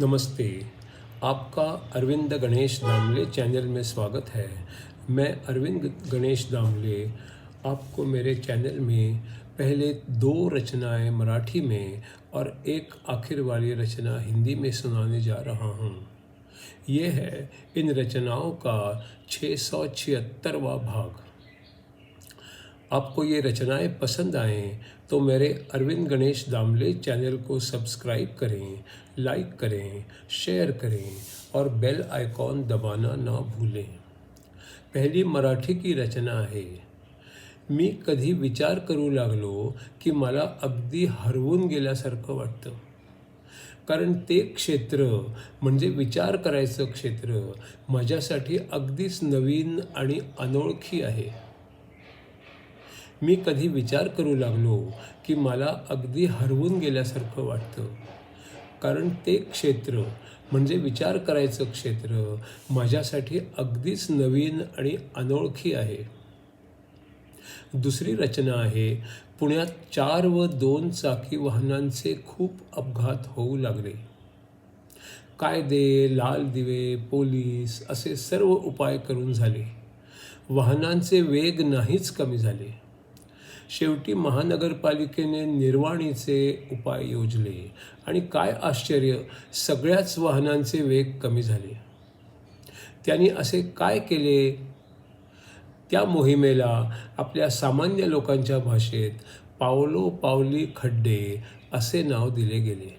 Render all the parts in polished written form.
नमस्ते। आपका अरविंद गणेश दामले चैनल में स्वागत है। मैं अरविंद गणेश दामले आपको मेरे चैनल में पहले 2 रचनाएं मराठी में और एक आखिर वाली रचना हिंदी में सुनाने जा रहा हूँ। ये है इन रचनाओं का 676वां भाग। आपको ये रचनाएं पसंद आएँ तो मेरे अरविंद गणेश दामले चैनल को सब्सक्राइब करें, लाइक करें, शेयर करें और बेल आइकॉन दबाना ना भूलें। पहली मराठी की रचना आहे। मी कधी विचार करू लागलो की मला अगदी हरवून गेल्यासारखं वाटतं, कारण ते क्षेत्र म्हणजे विचार करायचं क्षेत्र माझ्यासाठी अगदीच नवीन आणि अनोळखी आहे. मी कधी विचार करू लागलो की मला अगदी हरवून गेल्यासारखं वाटतं, कारण ते क्षेत्र म्हणजे विचार करायचं क्षेत्र माझ्यासाठी अगदीच नवीन आणि अनोळखी आहे. दुसरी रचना आहे. पुण्यात 4 व 2 चाकी वाहनांचे खूप अपघात होऊ लागले. कायदे, लाल दिवे, पोलीस असे सर्व उपाय करून झाले. वाहनांचे वेग नाहीच कमी झाले. शेवटी महानगरपालिकेने निर्वाणीचे उपाय योजले आणि काय आश्चर्य, सगळ्याच वाहनांचे वेग कमी झाले. त्यांनी असे काय केले? त्या मोहिमेला आपल्या सामान्य लोकांच्या भाषेत पावलोपावली खड्डे असे नाव दिले गेले.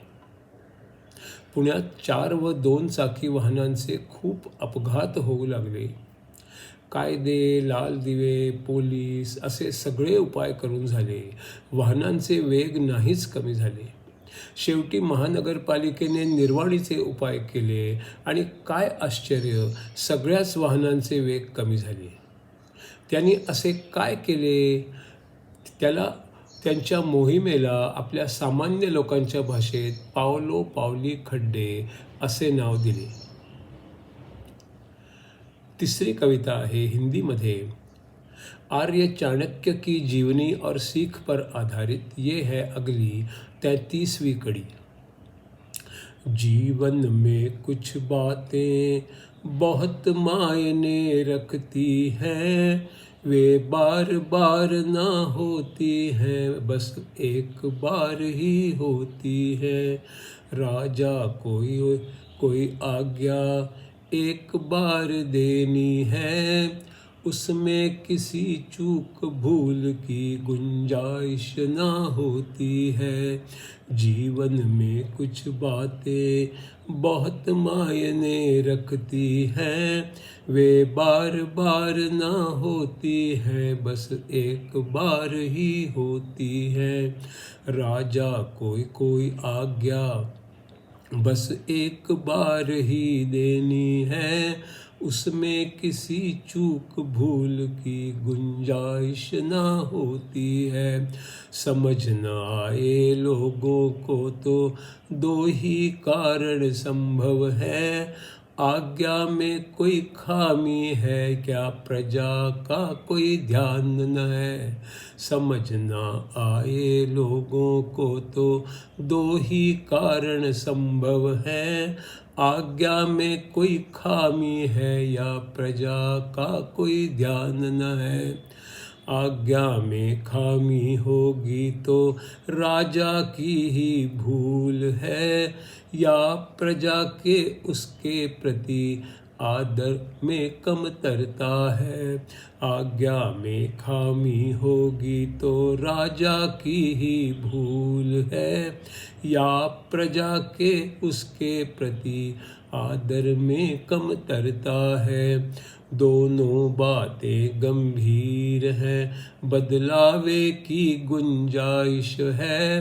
पुण्यात 4 व 2 चाकी वाहनांचे खूप अपघात होऊ लागले. कायदे, लाल दिवे, पोलीस असे सगळे उपाय करून झाले. वाहनांचे वेग नाहीच कमी झाले. शेवटी महानगरपालिकेने निर्वाणीचे उपाय केले आणि काय आश्चर्य, सगळ्याच वाहनांचे वेग कमी झाले. त्यांनी असे काय केले? त्यांच्या मोहिमेला आपल्या सामान्य लोकांच्या भाषेत पावलोपावली खड्डे असे नाव दिले. तीसरी कविता है हिंदी में। आर्य चाणक्य की जीवनी और सीख पर आधारित ये है अगली 33वीं कड़ी। जीवन में कुछ बातें बहुत मायने रखती हैं, वे बार बार ना होती हैं, बस एक बार ही होती है। राजा कोई आज्ञा एक बार देनी है, उसमें किसी चूक भूल की गुंजाइश ना होती है। जीवन में कुछ बातें बहुत मायने रखती हैं, वे बार बार ना होती हैं, बस एक बार ही होती है। राजा कोई आज्ञा बस एक बार ही देनी है, उसमें किसी चूक भूल की गुंजाइश ना होती है। समझ न आए लोगों को तो 2 ही कारण संभव है, आज्ञा में कोई खामी है क्या, प्रजा का कोई ध्यान न है। समझ ना आए लोगों को तो 2 ही कारण संभव है, आज्ञा में कोई खामी है या प्रजा का कोई ध्यान न है। आज्ञा में खामी होगी तो राजा की ही भूल है, या प्रजा के उसके प्रति आदर में कमतरता है। आज्ञा में खामी होगी तो राजा की ही भूल है, या प्रजा के उसके प्रति आदर में कमतरता है। दोनों बातें गंभीर हैं, बदलावे की गुंजाइश है,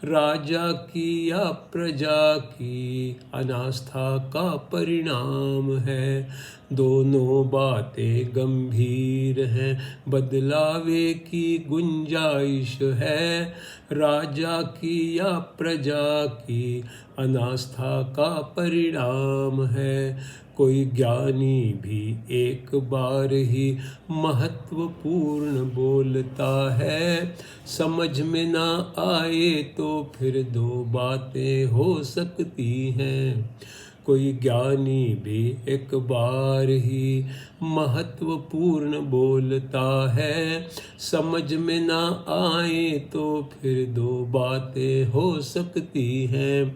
राजा की या प्रजा की अनास्था का परिणाम है। दोनों बातें गंभीर हैं, बदलावे की गुंजाइश है। राजा की या प्रजा की अनास्था का परिणाम है। कोई ज्ञानी भी एक बार ही महत्वपूर्ण बोलता है। समझ में ना आए तो फिर दो बातें हो सकती हैं। कोई ज्ञानी भी एक बार ही महत्वपूर्ण बोलता है। समझ में ना आए तो फिर दो बातें हो सकती हैं।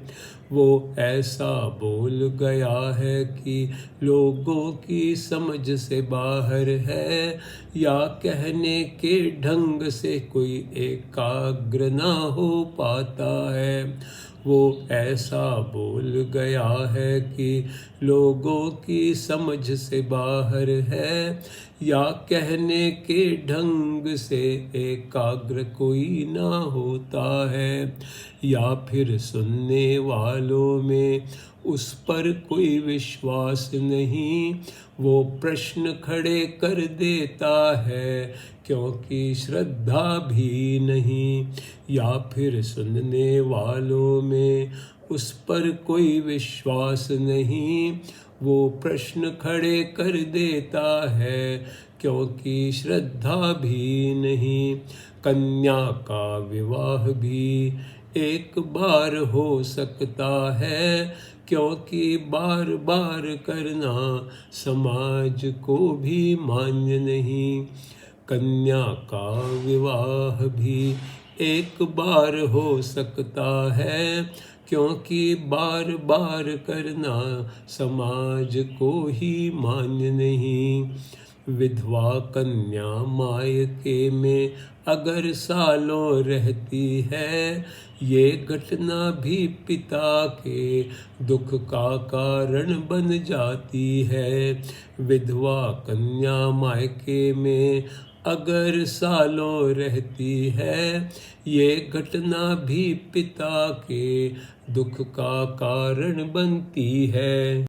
वो ऐसा बोल गया है कि लोगों की समझ से बाहर है, या कहने के ढंग से कोई एकाग्र ना हो पाता है। वो ऐसा बोल गया है कि लोगों की समझ से बाहर है, या कहने के ढंग से एकाग्र कोई ना होता है, या फिर सुनने वालों में उस पर कोई विश्वास नहीं। वो प्रश्न खड़े कर देता है क्योंकि श्रद्धा भी नहीं, या फिर सुनने वालों में उस पर कोई विश्वास नहीं। वो प्रश्न खड़े कर देता है क्योंकि श्रद्धा भी नहीं। कन्या का विवाह भी एक बार हो सकता है, क्योंकि बार बार करना समाज को भी मान्य नहीं। कन्या का विवाह भी एक बार हो सकता है, क्योंकि बार बार करना समाज को ही मान्य नहीं। विधवा कन्या मायके में अगर सालों रहती है, ये घटना भी पिता के दुख का कारण बन जाती है। विधवा कन्या मायके में अगर सालों रहती है, ये घटना भी पिता के दुख का कारण बनती है।